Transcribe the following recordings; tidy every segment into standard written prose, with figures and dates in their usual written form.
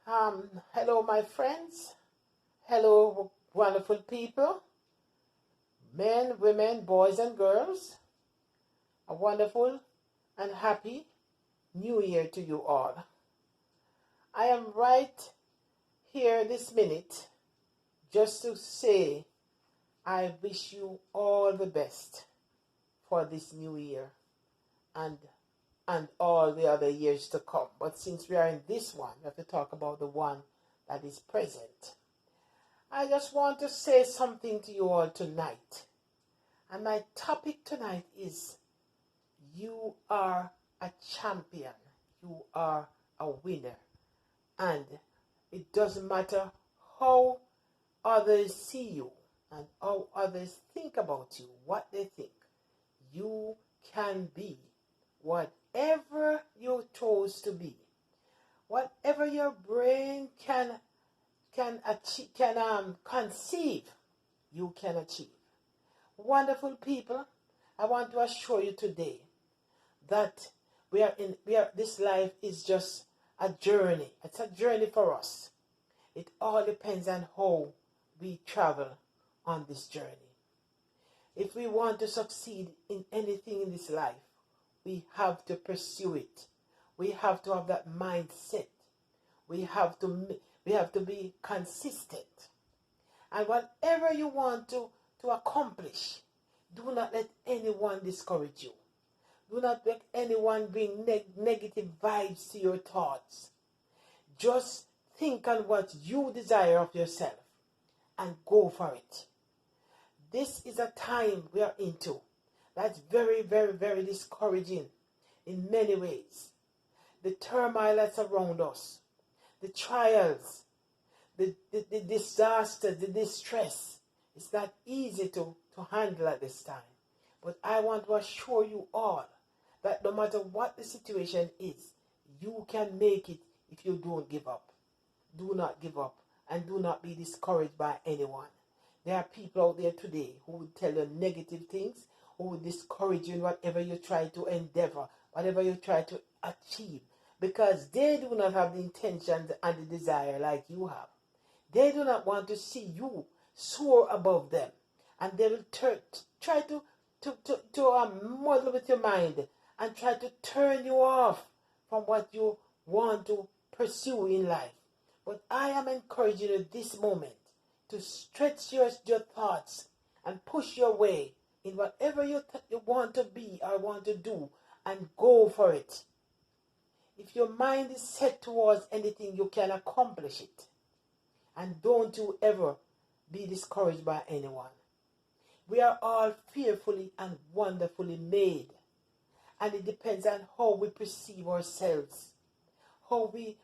Hello, my friends. Hello, wonderful people, men, women, boys, and girls. A wonderful and happy New Year to you all. I am right here this minute just to say I wish you all the best for this new year and all the other years to come. But since we are in this one, we have to talk about the one that is present. I just want to say something to you all tonight. And my topic tonight is you are a champion. You are a winner. And it doesn't matter how others see you and how others think about you, what they think. You can be whatever you chose to be. Whatever your brain can conceive, you can achieve. Wonderful people, I want to assure you today that this life is just a journey. It's a journey for us. It all depends on how we travel on this journey. If we want to succeed in anything in this life, we have to pursue it. We have to have that mindset. We have to be consistent. And whatever you want to accomplish, do not let anyone discourage you. Do not let anyone bring negative vibes to your thoughts. Just think on what you desire of yourself and go for it. This is a time we are into that's very, very, very discouraging in many ways. The turmoil that's around us, the trials, the disaster, the distress. It's not easy to handle at this time. But I want to assure you all that no matter what the situation is, you can make it if you don't give up. Do not give up and do not be discouraged by anyone. There are people out there today who will tell you negative things, who will discourage you in whatever you try to endeavor, whatever you try to achieve, because they do not have the intentions and the desire like you have. They do not want to see you soar above them, and they will try to muddle with your mind and try to turn you off from what you want to pursue in life. But I am encouraging you this moment to stretch your thoughts and push your way in whatever you want to be or want to do, and go for it. If your mind is set towards anything, you can accomplish it. And don't you ever be discouraged by anyone. We are all fearfully and wonderfully made. And it depends on how we perceive ourselves, how we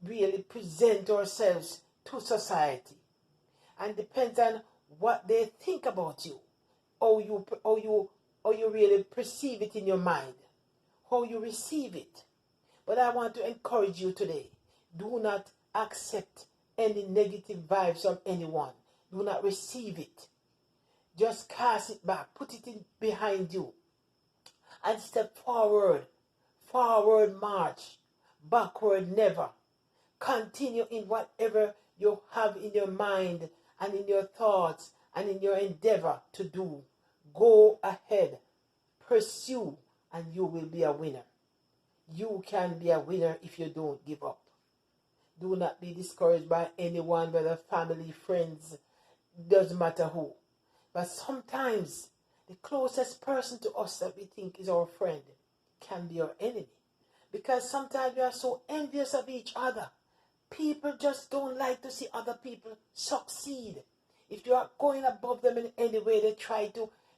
really present ourselves to society. And depends on what they think about you, how you really perceive it in your mind, how you receive it. But I want to encourage you today. Do not accept any negative vibes from anyone. Do not receive it. Just cast it back. Put it behind you. And step forward. Forward march. Backward never. Continue in whatever you have in your mind and in your thoughts and in your endeavor to do. Go ahead. Pursue, and you will be a winner. You can be a winner if you don't give up. Do not be discouraged by anyone, whether family, friends, doesn't matter who. But sometimes the closest person to us that we think is our friend can be our enemy. Because sometimes we are so envious of each other. People just don't like to see other people succeed. If you are going above them in any way,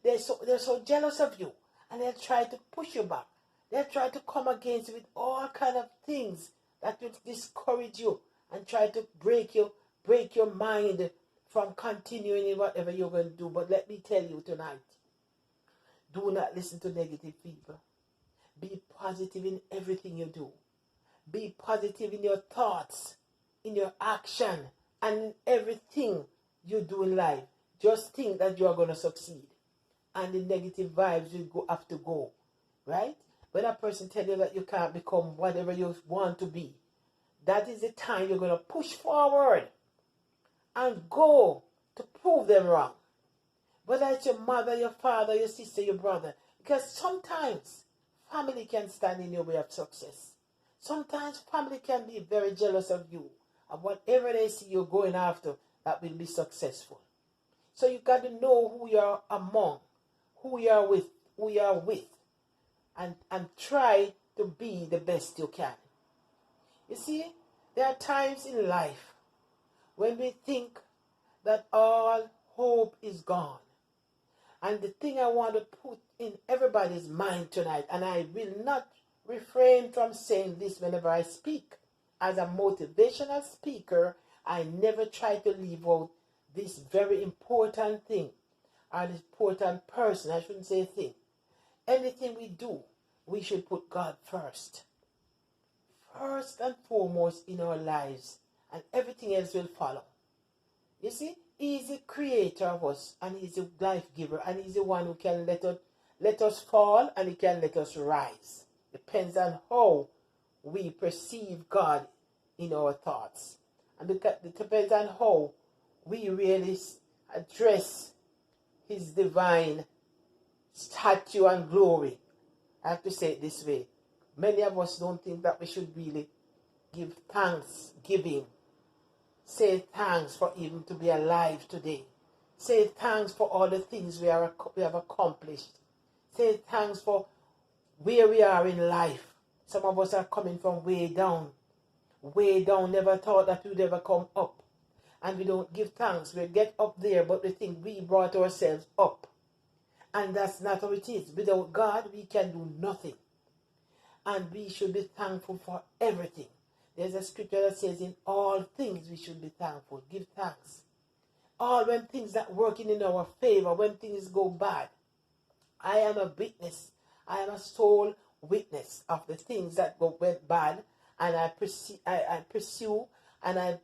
they're so jealous of you. And they'll try to push you back. They'll try to come against you with all kind of things that will discourage you and try to break your mind from continuing in whatever you're going to do. But let me tell you tonight, do not listen to negative people. Be positive in everything you do. Be positive in your thoughts, in your action, and in everything you do in life. Just think that you are going to succeed. And the negative vibes will have to go. Right? When a person tells you that you can't become whatever you want to be, that is the time you're going to push forward and go to prove them wrong. Whether it's your mother, your father, your sister, your brother. Because sometimes family can stand in your way of success. Sometimes family can be very jealous of you, of whatever they see you're going after that will be successful. So you got to know who you are among, who you are with, and try to be the best you can. You see, there are times in life when we think that all hope is gone. And the thing I want to put in everybody's mind tonight, and I will not refrain from saying this whenever I speak. As a motivational speaker, I never try to leave out this very important thing, or this important person. I shouldn't say thing. Anything we do, we should put God first. First and foremost in our lives, and everything else will follow. You see, He's the creator of us, and He's the life giver, and He's the one who can let us fall, and He can let us rise. Depends on how we perceive God in our thoughts, and it depends on how we really address His divine stature and glory. I have to say it this way. Many of us don't think that we should really give thanksgiving. Say thanks for even to be alive today. Say thanks for all the things we have accomplished. Say thanks for where we are in life. Some of us are coming from way down, never thought that we'd ever come up. And we don't give thanks. We get up there, but we think we brought ourselves up. And that's not how it is. Without God, we can do nothing. And we should be thankful for everything. There's a scripture that says in all things we should be thankful. Give thanks. All when things not working in our favor, when things go bad. I am a witness. I am a sole witness of the things that went bad. And I pursue, and I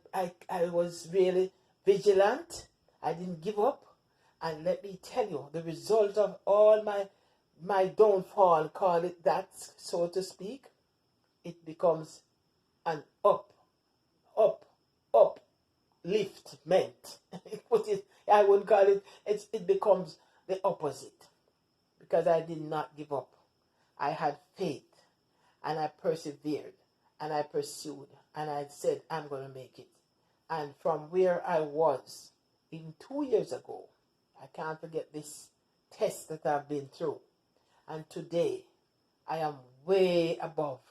was really vigilant. I didn't give up. And let me tell you, the result of all my downfall, call it that, so to speak, it becomes an upliftment. I wouldn't call it, it becomes the opposite. Because I did not give up. I had faith, and I persevered, and I pursued, and I said, I'm going to make it. And from where I was, even 2 years ago, I can't forget this test that I've been through. And today, I am way above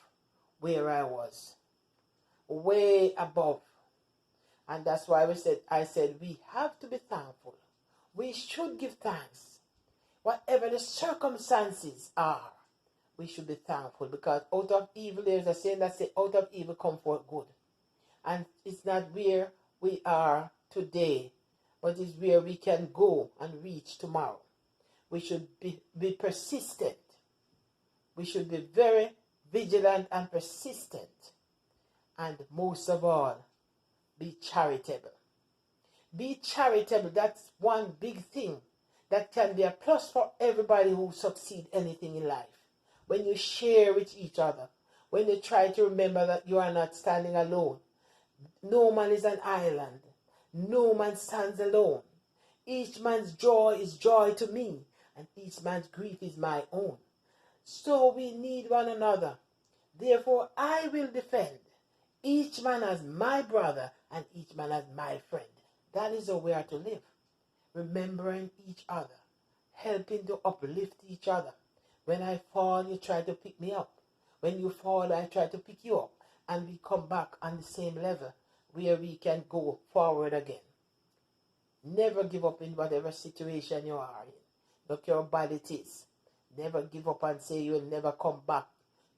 where I was. Way above. And that's why I said we have to be thankful. We should give thanks. Whatever the circumstances are, we should be thankful. Because out of evil, there's a saying that says, out of evil come forth good. And it's not where we are today, but it's where we can go and reach tomorrow. We should be persistent. We should be very vigilant and persistent. And most of all, be charitable. Be charitable. That's one big thing that can be a plus for everybody who succeeds anything in life. When you share with each other, when you try to remember that you are not standing alone. No man is an island. No man stands alone. Each man's joy is joy to me, and each man's grief is my own. So we need one another. Therefore I will defend each man as my brother and each man as my friend. That is how we are to live. Remembering each other. Helping to uplift each other. When I fall, you try to pick me up. When you fall, I try to pick you up. And we come back on the same level where we can go forward again. Never give up in whatever situation you are in. Look how bad it is. Never give up and say you will never come back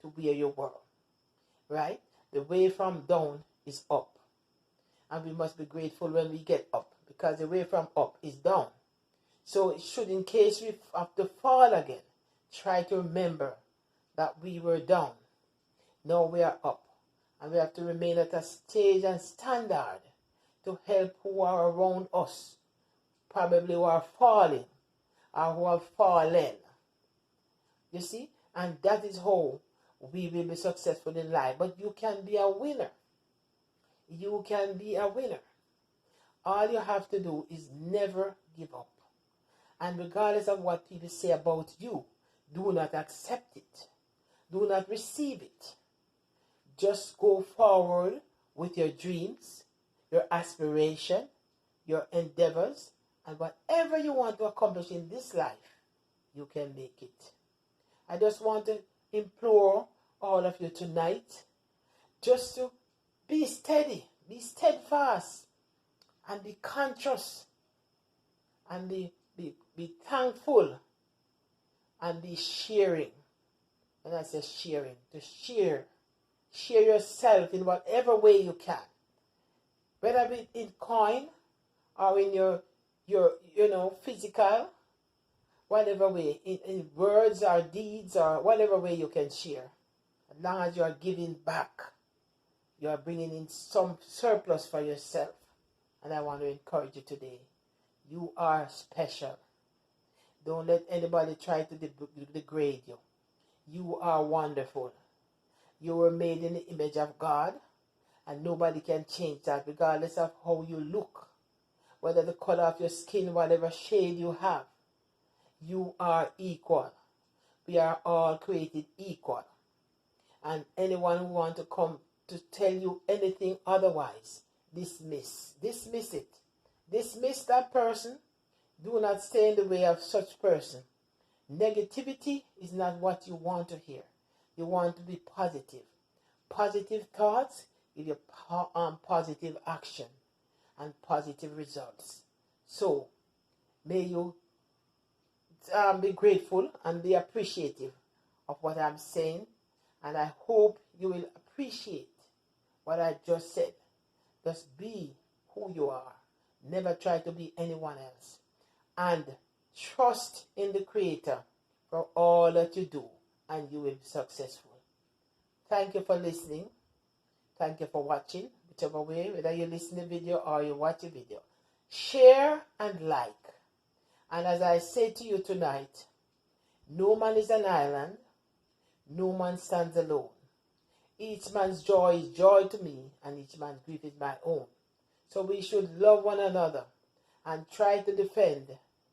to where you were. Right? The way from down is up. And we must be grateful when we get up. Because the way from up is down. So it should, in case we have to fall again, try to remember that we were down. Now we are up. And we have to remain at a stage and standard to help who are around us. Probably who are falling or who have fallen. You see? And that is how we will be successful in life. But you can be a winner. You can be a winner. All you have to do is never give up. And regardless of what people say about you, do not accept it. Do not receive it. Just go forward with your dreams, your aspiration, your endeavors, and whatever you want to accomplish in this life, you can make it. I just want to implore all of you tonight just to be steady, be steadfast, and be conscious, and be thankful, and be sharing. When I say sharing, to share yourself in whatever way you can, whether it be in coin or in your physical, whatever way, in words or deeds or whatever way you can share. As long as you are giving back, you are bringing in some surplus for yourself. And I want to encourage you today. You are special. Don't let anybody try to degrade you. You are wonderful. You were made in the image of God, and nobody can change that regardless of how you look, whether the color of your skin, whatever shade you have. You are equal. We are all created equal. And anyone who wants to come to tell you anything otherwise, dismiss it. Dismiss that person. Do not stay in the way of such person. Negativity is not what you want to hear. You want to be positive. Positive thoughts give you positive action and positive results. So, may you be grateful and be appreciative of what I'm saying. And I hope you will appreciate what I just said. Just be who you are. Never try to be anyone else. And trust in the Creator for all that you do, and you will be successful. Thank you for listening. Thank you for watching. Whichever way, whether you listen to the video or you watch the video. Share and like. And as I say to you tonight, no man is an island. No man stands alone. Each man's joy is joy to me, and each man's grief is my own. So we should love one another and try to defend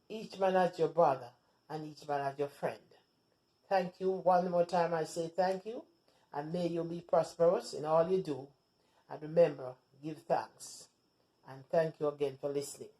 each man as your brother and each man as your friend. Thank you. One more time I say thank you, and may you be prosperous in all you do. And remember, give thanks. And thank you again for listening.